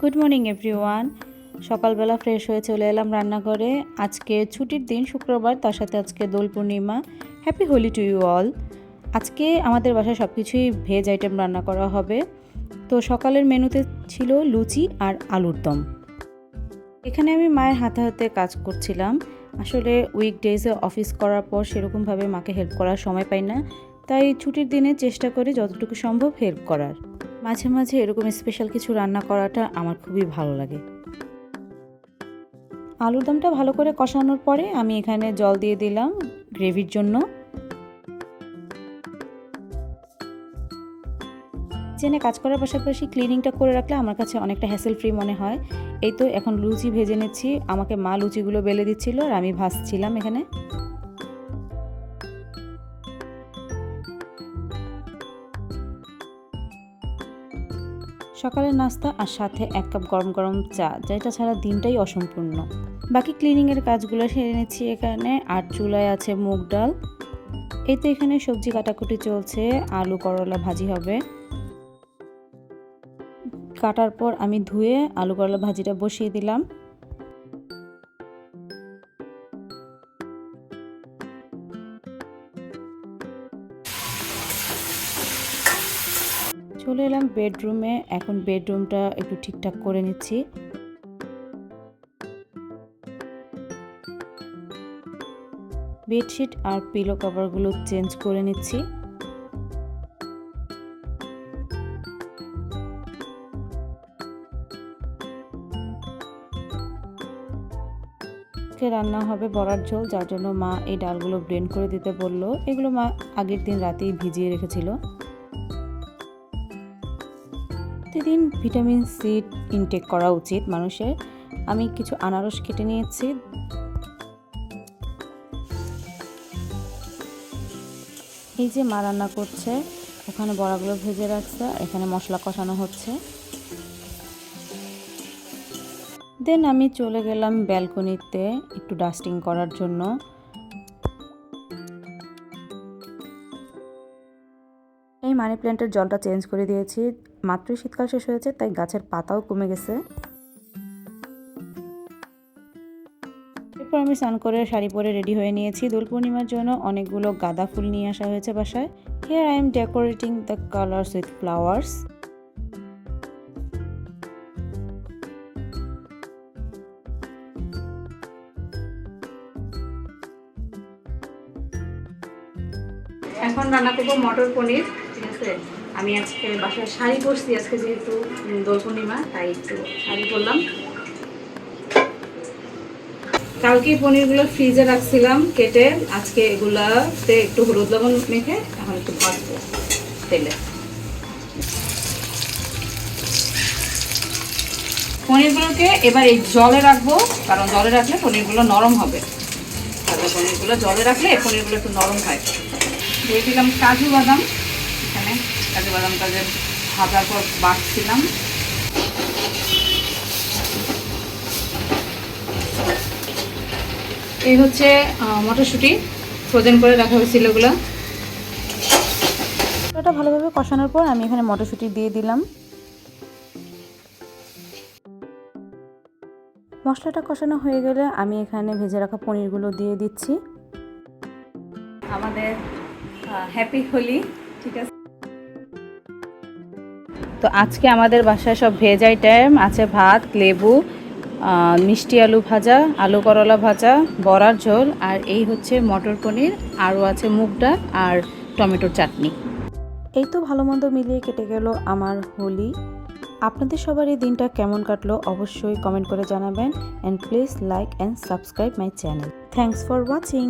Good morning everyone. সকালবেলা fresh হয়ে চলে এলাম রান্নাঘরে। আজকে ছুটির দিন শুক্রবার, তার সাথে আজকে Dol Purnima. Happy Holi to you all. আজকে আমাদের বাসায় সব কিছুই ভেজ আইটেম রান্না করা হবে। তো সকালের মেনুতে ছিল লুচি আর আলুর দম। এখানে আমি মায়ের হাতে হাতে কাজ করছিলাম। আসলে উইকডেজে অফিস করার পর সেরকমভাবে মাকে হেল্প করার সময় পাই না, তাই ছুটির দিনে চেষ্টা করি যতটুকু সম্ভব হেল্প করার। মাঝে মাঝে এরকম স্পেশাল কিছু রান্না করাটা আমার খুবই ভালো লাগে। আলুর দমটা ভালো করে কষানোর পরে আমি এখানে জল দিয়ে দিলাম গ্রেভির জন্য। কিচেনে কাজ করার পাশাপাশি ক্লিনিংটা করে রাখলে আমার কাছে অনেকটা হ্যাসেল ফ্রি মনে হয়। এই তো এখন লুচি ভেজে নিচ্ছি। আমাকে মা লুচিগুলো বেলে দিচ্ছিল আর আমি ভাজছিলাম এখানে। সকালের নাস্তা আর সাথে 1 কাপ গরম গরম চা, যেটা ছাড়া দিনটাই অসম্পূর্ণ। বাকি ক্লিনিংয়ের কাজগুলো সেরে নিচ্ছি এখানে। আর চুলায় আছে মুগ ডাল। এই তো এখানে সবজি কাটাকুটি চলছে, আলু করলা ভাজি হবে। কাটার পর আমি ধুয়ে আলু করলা ভাজিটা বসিয়ে দিলাম। চলে এলাম বেডরুমে। এখন বেডরুমটা একটু ঠিকঠাক করে নিচ্ছি। বেডশিট আর পিলো কভারগুলো চেঞ্জ করে নিচ্ছি। রান্না হবে বড়ার ঝোল, যার জন্য মা এই ডালগুলো ব্লেন্ড করে দিতে বলল। এগুলো মা আগের দিন রাতেই ভিজিয়ে রেখেছিল। প্রতিদিন ভিটামিন সি ইনটেক করা উচিত মানুষের। আমি কিছু আনারস কেটে নিয়েছি। এই যে মা রান্না করছে, ওখানে বড়াগুলো ভেজে রাখছে, এখানে মশলা কষানো হচ্ছে। দেন আমি চলে গেলাম ব্যালকনিতে একটু ডাস্টিং করার জন্য। এই মানি প্ল্যান্টের জলটা চেঞ্জ করে দিয়েছি। মাত্রই শীতকাল শেষ হয়েছে, তাই গাছের পাতাও কমে গেছে। এরপর আমি স্নান করে শাড়ি পরে রেডি হয়ে নিয়েছি। দোল পূর্ণিমার জন্য অনেকগুলো গাঁদা ফুল নিয়ে আসা হয়েছে বাসায়। Here I am decorating the colours with flowers. এখন রান্না করবো মটর পনির। ঠিক আছে, আমি আজকে বাসায় শাড়ি পরছি, আজকে যেহেতু দোল পূর্ণিমা তাই একটু শাড়ি পরলাম। কালকে পনিরগুলো ফ্রিজে রাখছিলাম কেটে, আজকে এগুলাতে একটু হলুদ লবণ মেখে এখন একটু ভাজবো তেলে। পনিরগুলোকে এবার এই জলে রাখবো, কারণ জলে রাখলে পনিরগুলো নরম হবে। তাহলে পনিরগুলো জলে রাখলে পনিরগুলো একটু নরম হয়। দিয়ে দিলাম কাজু বাদাম। এখানে কাজু বাদামটা যে ভাজার পর বাটছিলাম। এই হচ্ছে মটরশুঁটি, ফ্রোজেন করে রাখা হয়েছিল এগুলো। ওটা ভালোভাবে কষানোর পর আমি এখানে মটরশুঁটি দিয়ে দিলাম। মশলাটা কষানো হয়ে গেলে আমি এখানে ভেজে রাখা পনিরগুলো দিয়ে দিচ্ছি। আমাদের হ্যাপি হোলি। ঠিক আছে, তো আজকে আমাদের বাসায় সব ভেজ আইটেম আছে। ভাত, লেবু, মিষ্টি আলু ভাজা, আলু করলা ভাজা, বড়ার ঝোল, আর এই হচ্ছে মটর পনির, আরও আছে মুগ ডাল আর টমেটোর চাটনি। এই তো ভালো মন্দ মিলিয়ে কেটে গেল আমার হোলি। আপনাদের সবার এই দিনটা কেমন কাটলো অবশ্যই কমেন্ট করে জানাবেন। And please like and subscribe my channel. Thanks for watching.